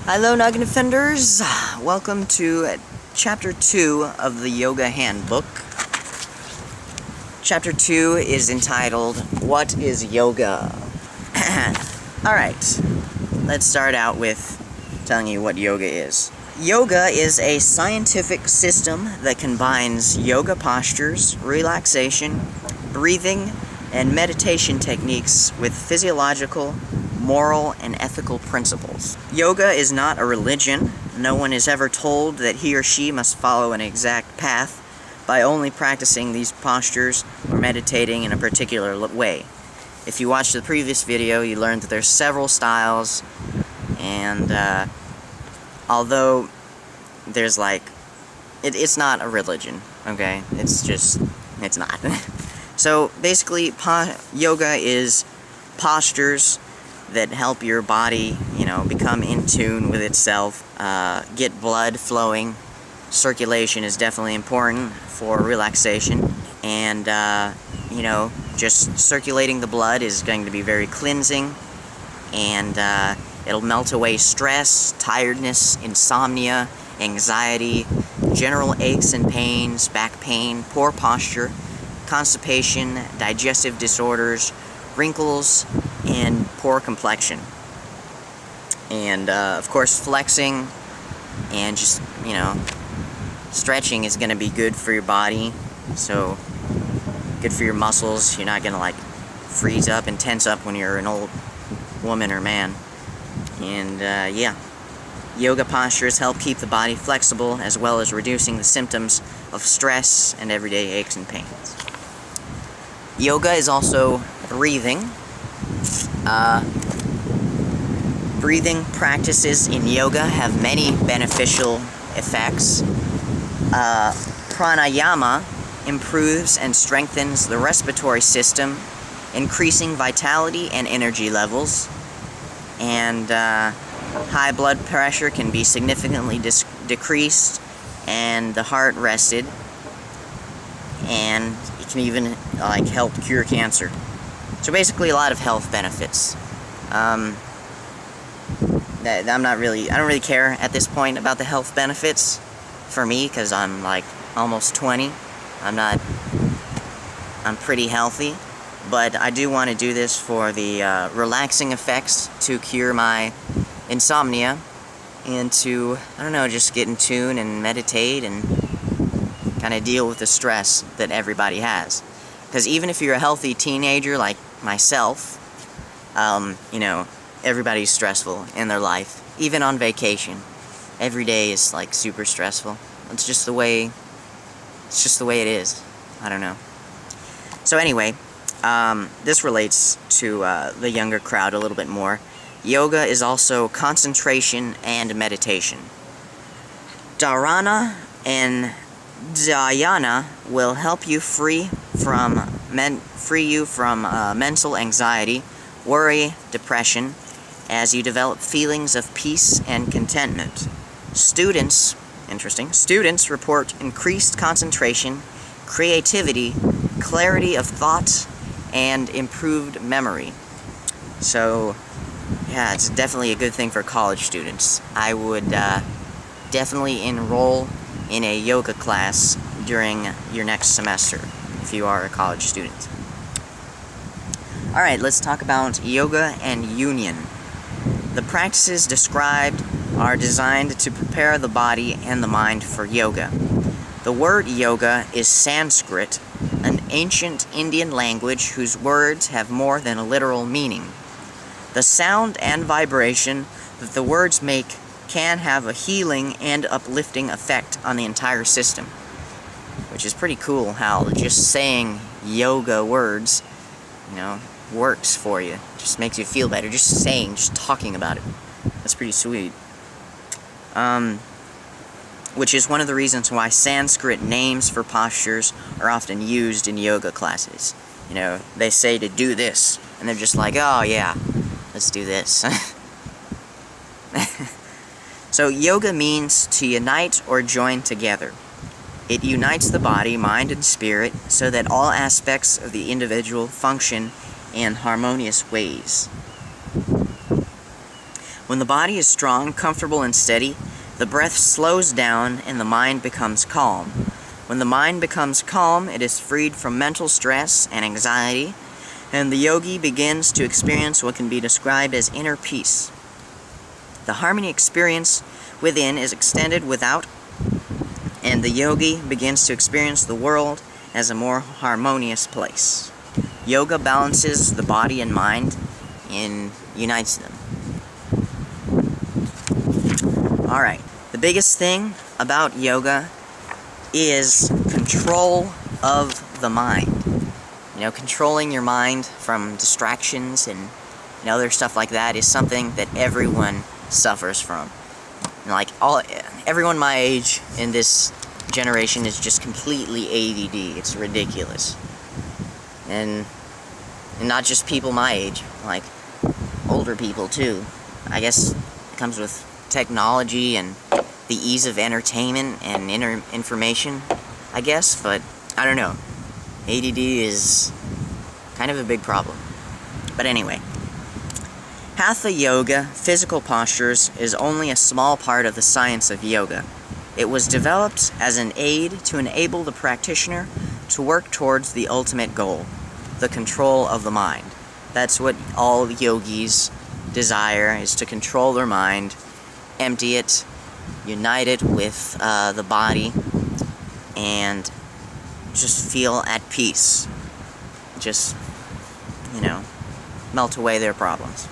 Hello, Noggin Defenders. Welcome to Chapter 2 of the Yoga Handbook. Chapter 2 is entitled, What is Yoga? Alright, let's start out with telling you what yoga is. Yoga is a scientific system that combines yoga postures, relaxation, breathing, and meditation techniques with physiological, moral, and ethical principles. Yoga is not a religion. No one is ever told that he or she must follow an exact path by only practicing these postures or meditating in a particular way. If you watched the previous video, you learned that there's several styles, and although there's it's not a religion, okay? It's not. So basically, yoga is postures that help your body, become in tune with itself, get blood flowing. Circulation is definitely important for relaxation, and, just circulating the blood is going to be very cleansing, and it'll melt away stress, tiredness, insomnia, anxiety, general aches and pains, back pain, poor posture, constipation, digestive disorders, wrinkles, and poor complexion. And, of course, flexing and just, stretching is going to be good for your body. So, good for your muscles. You're not going to, freeze up and tense up when you're an old woman or man. And, yoga postures help keep the body flexible, as well as reducing the symptoms of stress and everyday aches and pains. Yoga is also breathing. Breathing practices in yoga have many beneficial effects. Pranayama improves and strengthens the respiratory system, increasing vitality and energy levels. And high blood pressure can be significantly decreased, and the heart rested. And it can even help cure cancer. So basically, a lot of health benefits. I don't really care at this point about the health benefits for me, because I'm almost 20. I'm pretty healthy, but I do want to do this for the relaxing effects, to cure my insomnia, and to, just get in tune and meditate and kind of deal with the stress that everybody has. Because even if you're a healthy teenager like myself, everybody's stressful in their life, even on vacation. Every day is super stressful. It's just the way it is. I don't know. So anyway, this relates to the younger crowd a little bit more. Yoga is also concentration and meditation. Dharana and Dhyana will help you free you from mental anxiety, worry, depression, as you develop feelings of peace and contentment. Students report increased concentration, creativity, clarity of thought, and improved memory. So, yeah, it's definitely a good thing for college students. I would definitely enroll in a yoga class during your next semester if you are a college student. Alright, let's talk about yoga and union. The practices described are designed to prepare the body and the mind for yoga. The word yoga is Sanskrit, an ancient Indian language whose words have more than a literal meaning. The sound and vibration that the words make can have a healing and uplifting effect on the entire system. Which is pretty cool how just saying yoga words, works for you. Just makes you feel better. Just talking about it. That's pretty sweet. Which is one of the reasons why Sanskrit names for postures are often used in yoga classes. They say to do this, and they're just like, oh yeah, let's do this. So yoga means to unite or join together. It unites the body, mind, and spirit so that all aspects of the individual function in harmonious ways. When the body is strong, comfortable, and steady, the breath slows down and the mind becomes calm. When the mind becomes calm, it is freed from mental stress and anxiety, and the yogi begins to experience what can be described as inner peace. The harmony experience within is extended without, and the yogi begins to experience the world as a more harmonious place. Yoga balances the body and mind and unites them. Alright, the biggest thing about yoga is control of the mind. Controlling your mind from distractions and other stuff like that is something that everyone suffers from. Everyone my age in this generation is just completely ADD. It's ridiculous. And not just people my age, older people too. I guess it comes with technology and the ease of entertainment and information, I guess, but I don't know. ADD is kind of a big problem. But anyway, Hatha Yoga, physical postures, is only a small part of the science of yoga. It was developed as an aid to enable the practitioner to work towards the ultimate goal, the control of the mind. That's what all yogis desire, is to control their mind, empty it, unite it with the body, and just feel at peace. Just, melt away their problems.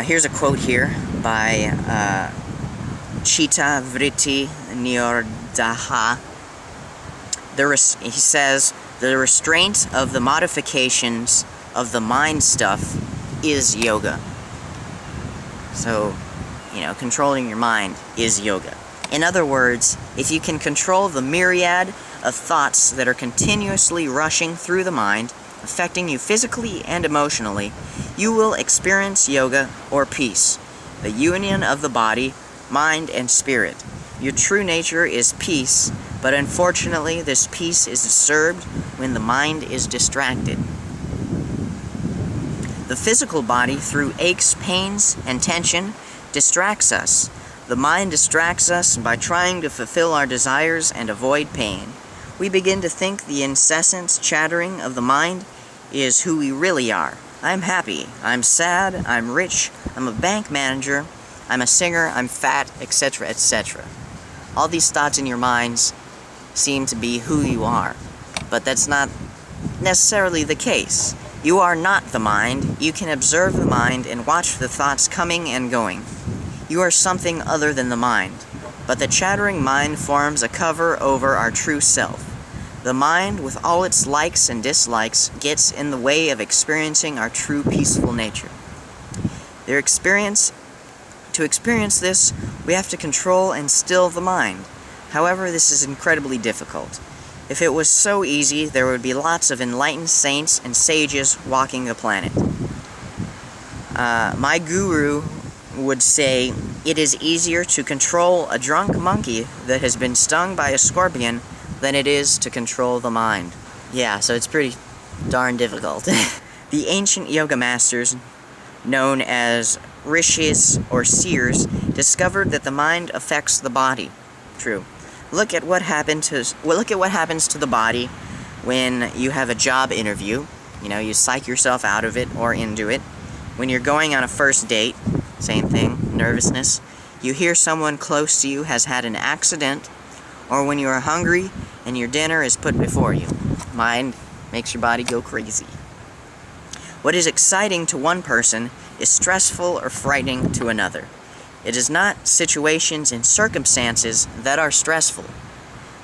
Here's a quote here by Chitta Vritti Nirodha. He says, "The restraint of the modifications of the mind stuff is yoga." So, controlling your mind is yoga. In other words, if you can control the myriad of thoughts that are continuously rushing through the mind, affecting you physically and emotionally, you will experience yoga or peace, the union of the body, mind, and spirit. Your true nature is peace, but unfortunately this peace is disturbed when the mind is distracted. The physical body, through aches, pains, and tension, distracts us. The mind distracts us by trying to fulfill our desires and avoid pain. We begin to think the incessant chattering of the mind is who we really are. I'm happy, I'm sad, I'm rich, I'm a bank manager, I'm a singer, I'm fat, etc., etc. All these thoughts in your minds seem to be who you are, but that's not necessarily the case. You are not the mind. You can observe the mind and watch the thoughts coming and going. You are something other than the mind, but the chattering mind forms a cover over our true self. The mind, with all its likes and dislikes, gets in the way of experiencing our true peaceful nature. To experience this, we have to control and still the mind. However, this is incredibly difficult. If it was so easy, there would be lots of enlightened saints and sages walking the planet. My guru would say, it is easier to control a drunk monkey that has been stung by a scorpion than it is to control the mind. Yeah, so it's pretty darn difficult. The ancient yoga masters, known as rishis or seers, discovered that the mind affects the body. True. Look at what happens to the body when you have a job interview. You psych yourself out of it or into it. When you're going on a first date, same thing, nervousness. You hear someone close to you has had an accident, or when you are hungry and your dinner is put before you. Mind makes your body go crazy. What is exciting to one person is stressful or frightening to another. It is not situations and circumstances that are stressful.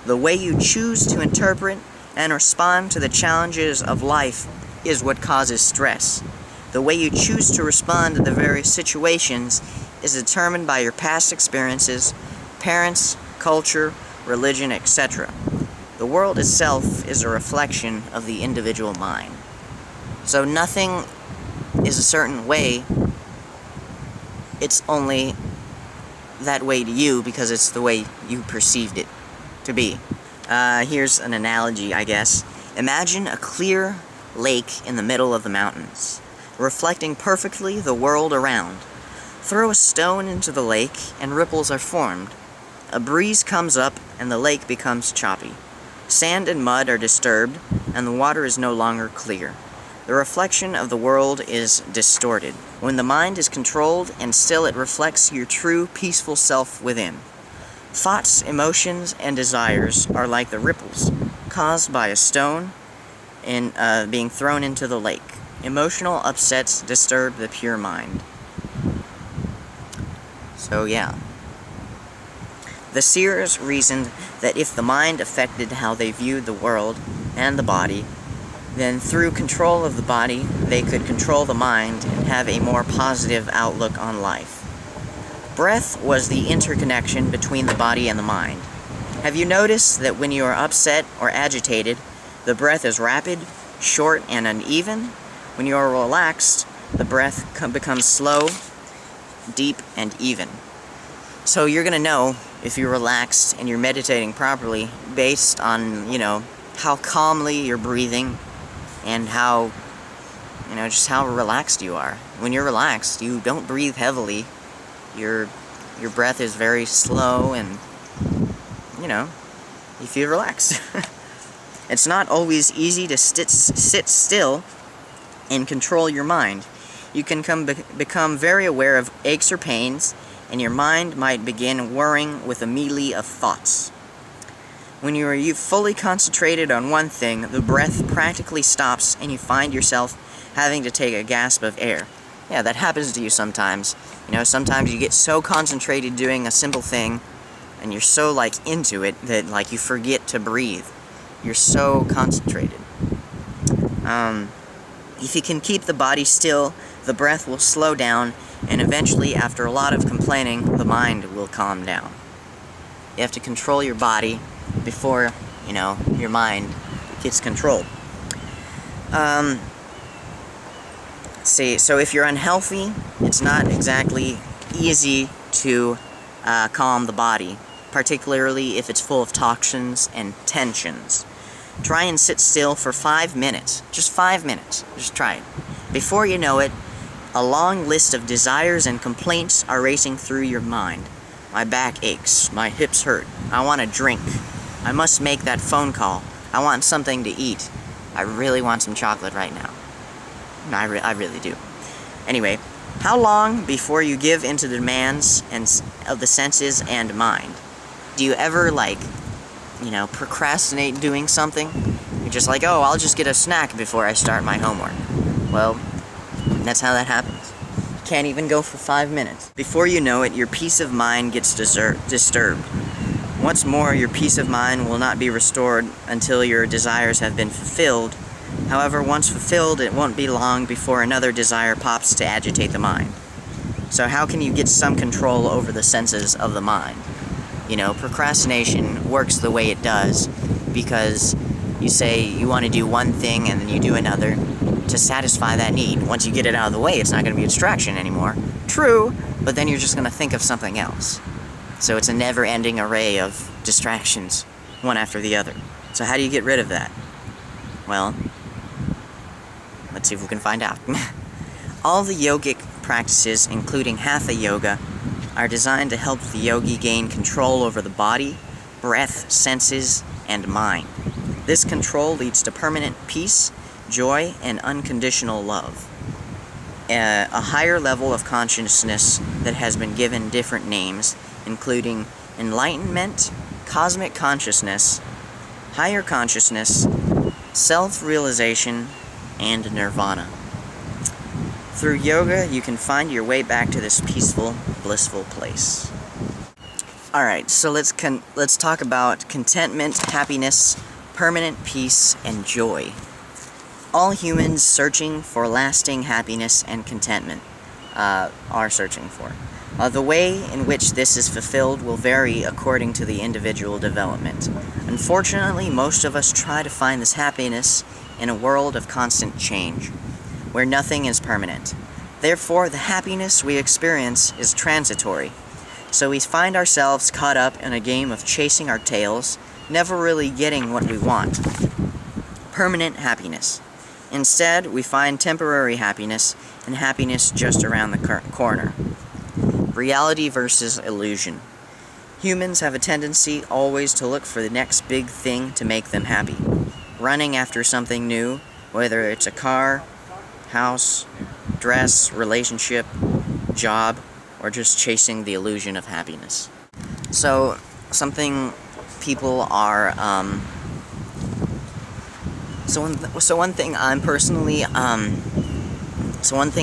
The way you choose to interpret and respond to the challenges of life is what causes stress. The way you choose to respond to the various situations is determined by your past experiences, parents, culture, religion, etc. The world itself is a reflection of the individual mind. So nothing is a certain way. It's only that way to you because it's the way you perceived it to be. Here's an analogy, I guess. Imagine a clear lake in the middle of the mountains. reflecting perfectly the world around. Throw a stone into the lake, and ripples are formed. A breeze comes up, and the lake becomes choppy. Sand and mud are disturbed, and the water is no longer clear. The reflection of the world is distorted. When the mind is controlled and still, it reflects your true, peaceful self within. Thoughts, emotions, and desires are like the ripples caused by a stone being thrown into the lake. Emotional upsets disturb the pure mind. So yeah. The seers reasoned that if the mind affected how they viewed the world and the body, then through control of the body, they could control the mind and have a more positive outlook on life. Breath was the interconnection between the body and the mind. Have you noticed that when you are upset or agitated, the breath is rapid, short, and uneven? When you are relaxed, the breath becomes slow, deep, and even. So you're going to know if you're relaxed and you're meditating properly based on, how calmly you're breathing and how, just how relaxed you are. When you're relaxed, you don't breathe heavily. Your breath is very slow and, you feel relaxed. It's not always easy to sit still and control your mind. You can become very aware of aches or pains, and your mind might begin whirring with a medley of thoughts. When you are fully concentrated on one thing, the breath practically stops and you find yourself having to take a gasp of air. Yeah, that happens to you sometimes. Sometimes you get so concentrated doing a simple thing, and you're so, into it that, you forget to breathe. You're so concentrated. If you can keep the body still, the breath will slow down, and eventually, after a lot of complaining, the mind will calm down. You have to control your body before, your mind gets controlled. See, so if you're unhealthy, it's not exactly easy to calm the body, particularly if it's full of toxins and tensions. Try and sit still for 5 minutes. Just 5 minutes. Just try it. Before you know it, a long list of desires and complaints are racing through your mind. My back aches. My hips hurt. I want a drink. I must make that phone call. I want something to eat. I really want some chocolate right now. I really do. Anyway, how long before you give into the demands of the senses and mind? Do you ever, procrastinate doing something? You're just like, oh, I'll just get a snack before I start my homework. Well, that's how that happens. You can't even go for 5 minutes. Before you know it, your peace of mind gets disturbed. Once more, your peace of mind will not be restored until your desires have been fulfilled. However, once fulfilled, it won't be long before another desire pops to agitate the mind. So how can you get some control over the senses of the mind? Procrastination works the way it does because you say you want to do one thing and then you do another to satisfy that need. Once you get it out of the way, it's not going to be a distraction anymore. True, but then you're just going to think of something else. So it's a never-ending array of distractions, one after the other. So how do you get rid of that? Well, let's see if we can find out. All the yogic practices, including Hatha Yoga, are designed to help the yogi gain control over the body, breath, senses, and mind. This control leads to permanent peace, joy, and unconditional love. A higher level of consciousness that has been given different names, including enlightenment, cosmic consciousness, higher consciousness, self-realization, and nirvana. Through yoga, you can find your way back to this peaceful, blissful place. Alright, so let's talk about contentment, happiness, permanent peace, and joy. All humans searching for lasting happiness and contentment are searching for. The way in which this is fulfilled will vary according to the individual development. Unfortunately, most of us try to find this happiness in a world of constant change, where nothing is permanent. Therefore, the happiness we experience is transitory. So we find ourselves caught up in a game of chasing our tails, never really getting what we want. Permanent happiness. Instead, we find temporary happiness and happiness just around the corner. Reality versus illusion. Humans have a tendency always to look for the next big thing to make them happy, running after something new, whether it's a car, house, dress, relationship, job, or just chasing the illusion of happiness. So, something people are, one thing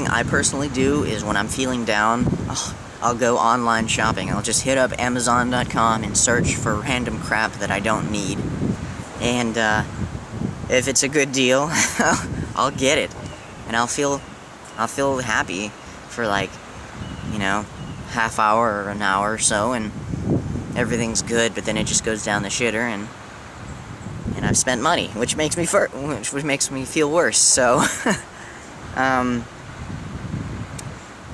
I personally do is when I'm feeling down, I'll go online shopping. I'll just hit up Amazon.com and search for random crap that I don't need. And if it's a good deal, I'll get it. And I'll feel happy for half hour or an hour or so, and everything's good, but then it just goes down the shitter, and I've spent money, which makes me feel worse. So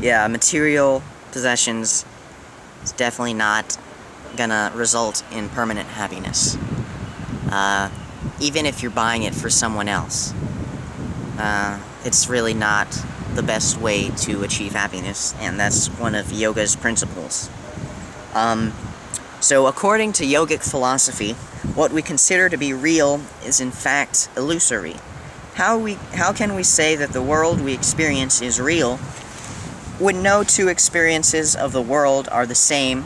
material possessions is definitely not gonna result in permanent happiness. Even if you're buying it for someone else, it's really not the best way to achieve happiness, and that's one of yoga's principles. So according to yogic philosophy, what we consider to be real is in fact illusory. How can we say that the world we experience is real when no two experiences of the world are the same,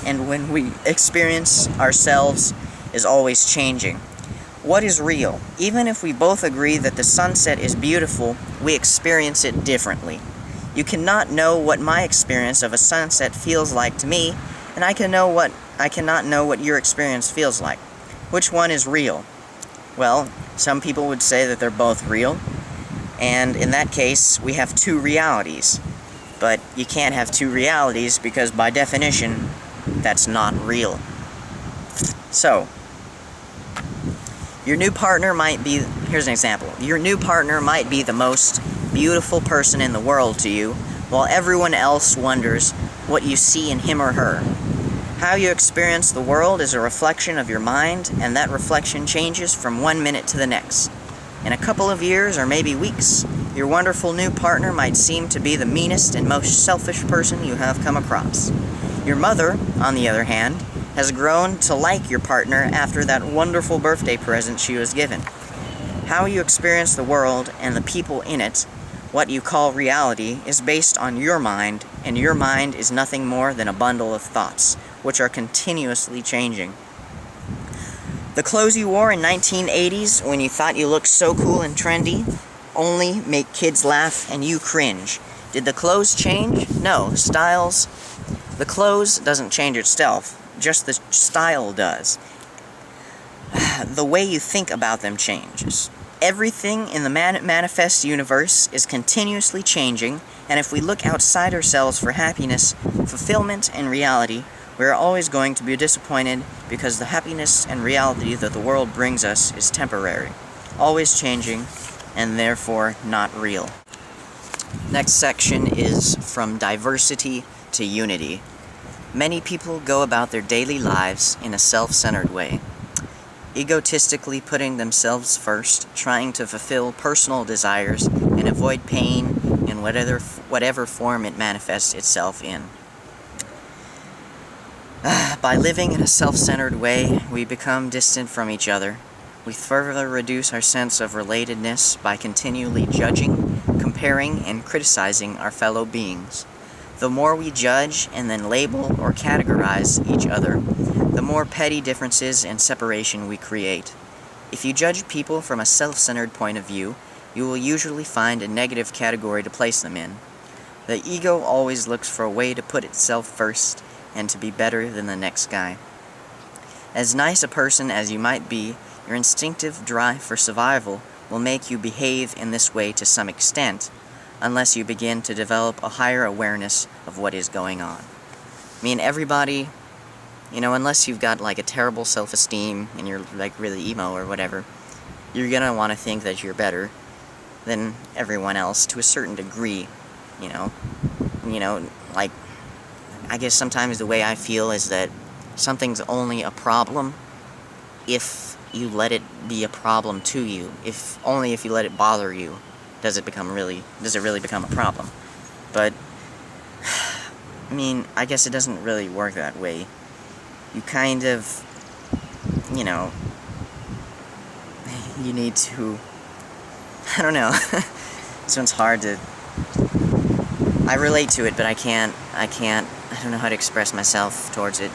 and when we experience ourselves is always changing? What is real? Even if we both agree that the sunset is beautiful, we experience it differently. You cannot know what my experience of a sunset feels like to me, and I cannot know what your experience feels like. Which one is real? Well, some people would say that they're both real, and in that case, we have two realities. But you can't have two realities because by definition, that's not real. So, here's an example. Your new partner might be the most beautiful person in the world to you, while everyone else wonders what you see in him or her. How you experience the world is a reflection of your mind, and that reflection changes from 1 minute to the next. In a couple of years, or maybe weeks, your wonderful new partner might seem to be the meanest and most selfish person you have come across. Your mother, on the other hand, has grown to like your partner after that wonderful birthday present she was given. How you experience the world and the people in it, what you call reality, is based on your mind, and your mind is nothing more than a bundle of thoughts, which are continuously changing. The clothes you wore in 1980s when you thought you looked so cool and trendy only make kids laugh and you cringe. Did the clothes change? No. The clothes doesn't change itself, just the style does. The way you think about them changes. Everything in the manifest universe is continuously changing, and if we look outside ourselves for happiness, fulfillment, and reality, we are always going to be disappointed because the happiness and reality that the world brings us is temporary, always changing, and therefore not real. Next section is from diversity to unity. Many people go about their daily lives in a self-centered way, egotistically putting themselves first, trying to fulfill personal desires and avoid pain in whatever form it manifests itself in. By living in a self-centered way, we become distant from each other. We further reduce our sense of relatedness by continually judging, comparing, and criticizing our fellow beings. The more we judge and then label or categorize each other, the more petty differences and separation we create. If you judge people from a self-centered point of view, you will usually find a negative category to place them in. The ego always looks for a way to put itself first and to be better than the next guy. As nice a person as you might be, your instinctive drive for survival will make you behave in this way to some extent, unless you begin to develop a higher awareness of what is going on. I mean, everybody, unless you've got a terrible self-esteem and you're really emo or whatever, you're gonna want to think that you're better than everyone else to a certain degree, I guess sometimes the way I feel is that something's only a problem if you let it be a problem to you. Only if you let it bother you does it really become a problem. But I mean, I guess it doesn't really work that way. You kind of, you know, you need to, I don't know. This one's hard to, I relate to it, but I don't know how to express myself towards it.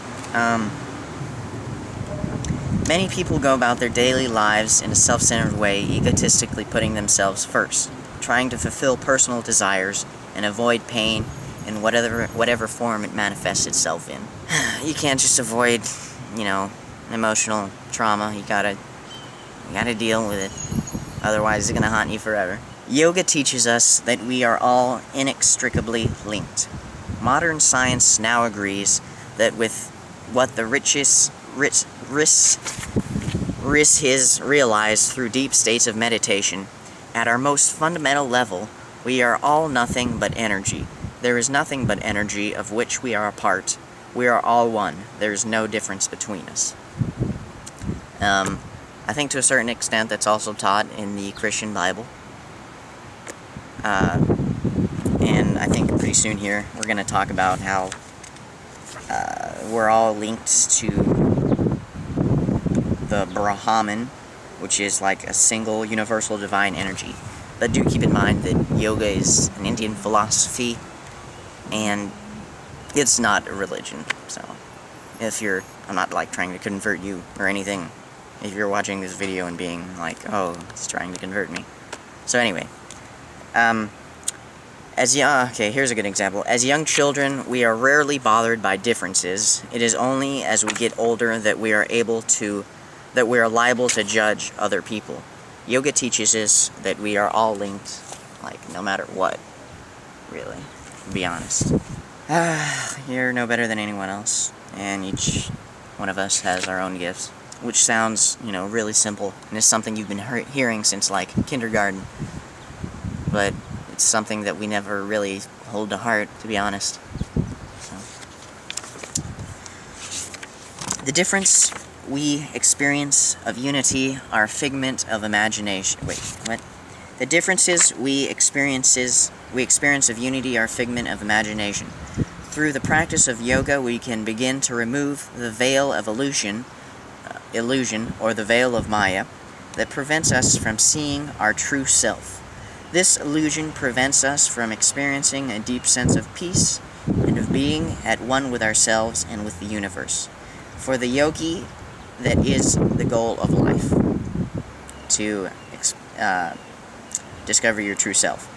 Many people go about their daily lives in a self-centered way, egotistically putting themselves first, trying to fulfill personal desires and avoid pain in whatever form it manifests itself in. You can't just avoid, emotional trauma. You gotta deal with it. Otherwise, it's gonna haunt you forever. Yoga teaches us that we are all inextricably linked. Modern science now agrees that with what the richest is realized through deep states of meditation, at our most fundamental level, we are all nothing but energy. There is nothing but energy of which we are a part. We are all one. There is no difference between us. I think to a certain extent that's also taught in the Christian Bible. And I think pretty soon here we're going to talk about how we're all linked to the Brahman, which is like a single universal divine energy. But do keep in mind that yoga is an Indian philosophy, and it's not a religion. So, I'm not like trying to convert you or anything. If you're watching this video and being like, oh, it's trying to convert me. So anyway, here's a good example. As young children, we are rarely bothered by differences. It is only as we get older that we are liable to judge other people. Yoga teaches us that we are all linked, no matter what, really, to be honest. You're no better than anyone else, and each one of us has our own gifts, which sounds, really simple, and is something you've been hearing since, kindergarten, but it's something that we never really hold to heart, to be honest. So. The difference we experience of unity are a figment of imagination. The differences we experience of unity are a figment of imagination. Through the practice of yoga, we can begin to remove the veil of illusion, or the veil of Maya, that prevents us from seeing our true self. This illusion prevents us from experiencing a deep sense of peace and of being at one with ourselves and with the universe. For the yogi, that is the goal of life, to discover your true self.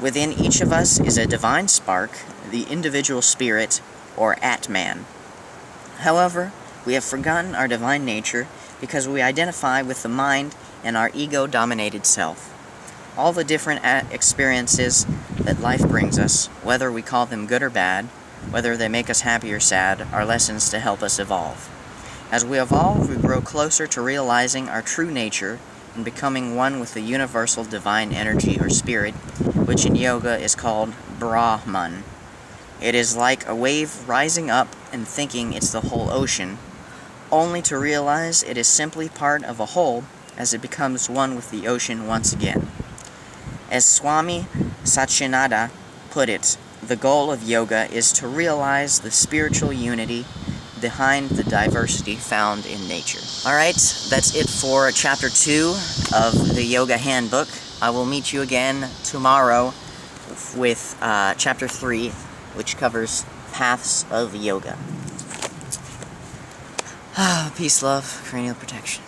Within each of us is a divine spark, the individual spirit, or Atman. However, we have forgotten our divine nature because we identify with the mind and our ego-dominated self. All the different experiences that life brings us, whether we call them good or bad, whether they make us happy or sad, are lessons to help us evolve. As we evolve, we grow closer to realizing our true nature and becoming one with the universal divine energy or spirit, which in yoga is called Brahman. It is like a wave rising up and thinking it's the whole ocean, only to realize it is simply part of a whole as it becomes one with the ocean once again. As Swami Satyananda put it, the goal of yoga is to realize the spiritual unity behind the diversity found in nature. Alright, that's it for Chapter 2 of the Yoga Handbook. I will meet you again tomorrow with Chapter 3, which covers paths of yoga. Peace, love, cranial protection.